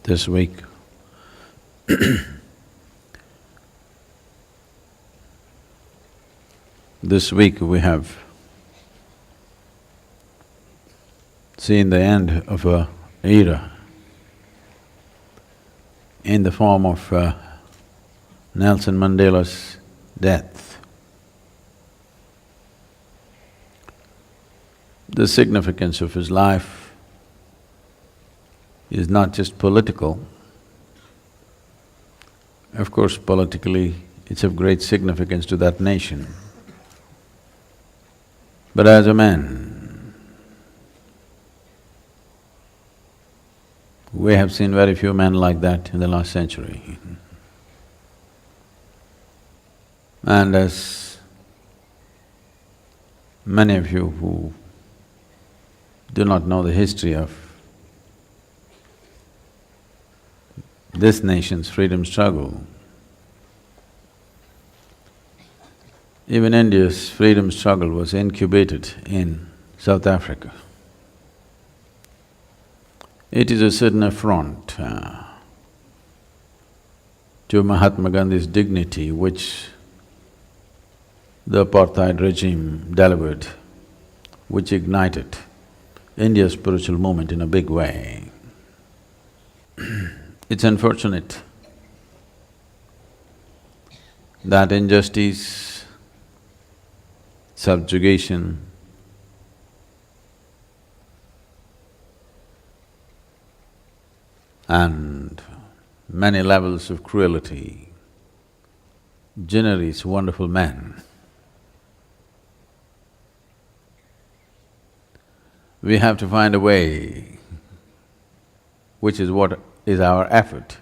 this week. This week we have seen the end of a era in the form of Nelson Mandela's death. The significance of his life is not just political. Of course, politically, it's of great significance to that nation. But as a man, we have seen very few men like that in the last century. And as many of you who do not know the history of this nation's freedom struggle, even India's freedom struggle was incubated in South Africa. It is a certain affront to Mahatma Gandhi's dignity which the apartheid regime delivered, which ignited India's spiritual movement in a big way. It's unfortunate that injustice, subjugation, and many levels of cruelty generates wonderful men. We have to find a way, which is what is our effort,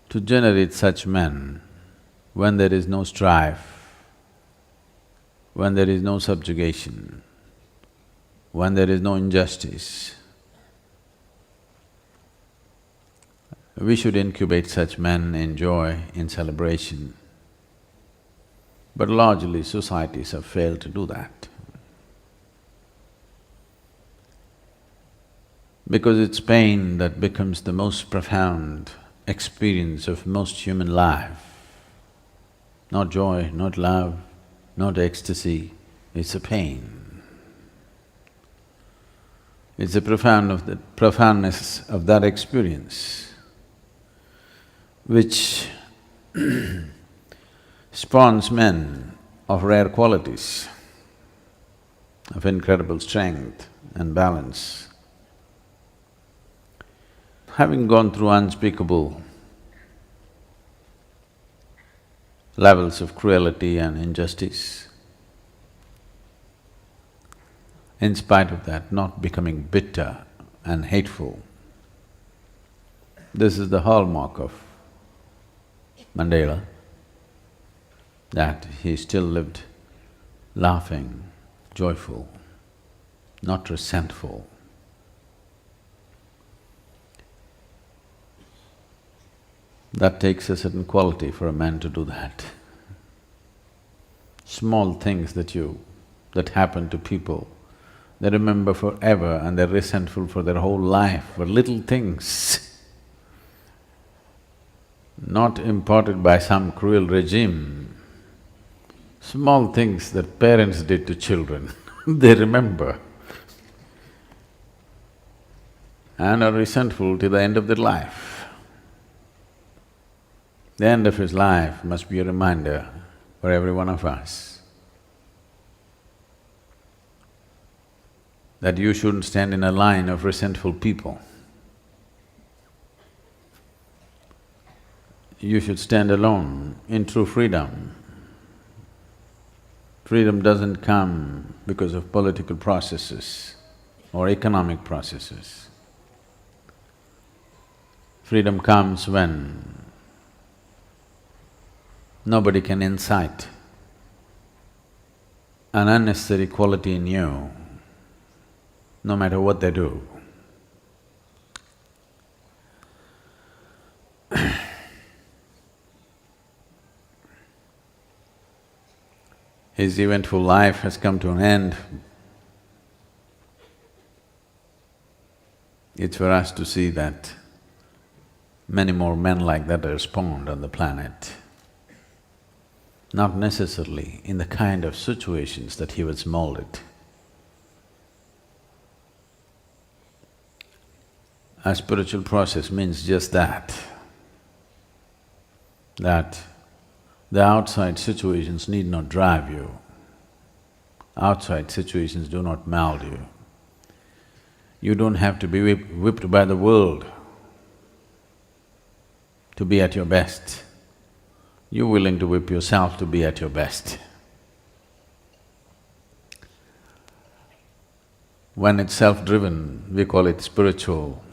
to generate such men when there is no strife, when there is no subjugation, when there is no injustice. We should incubate such men in joy, in celebration. But largely societies have failed to do that. Because it's pain that becomes the most profound experience of most human life. Not joy, not love, not ecstasy, it's a pain. It's the profoundness of that experience which spawns men of rare qualities, of incredible strength and balance. Having gone through unspeakable levels of cruelty and injustice, in spite of that, not becoming bitter and hateful. This is the hallmark of Mandela, that he still lived laughing, joyful, not resentful. That takes a certain quality for a man to do that. Small things that happen to people, they remember forever and they're resentful for their whole life, for little things, not imparted by some cruel regime. Small things that parents did to children, they remember and are resentful till the end of their life. The end of his life must be a reminder for every one of us that you shouldn't stand in a line of resentful people. You should stand alone in true freedom. Freedom doesn't come because of political processes or economic processes. Freedom comes when nobody can incite an unnecessary quality in you, no matter what they do. His eventful life has come to an end. It's for us to see that many more men like that are spawned on the planet. Not necessarily in the kind of situations that he was molded. A spiritual process means just that the outside situations need not drive you. Outside situations do not mold you. You don't have to be whipped by the world to be at your best. You're willing to whip yourself to be at your best. When it's self-driven, we call it spiritual.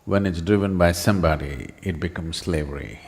When it's driven by somebody, it becomes slavery.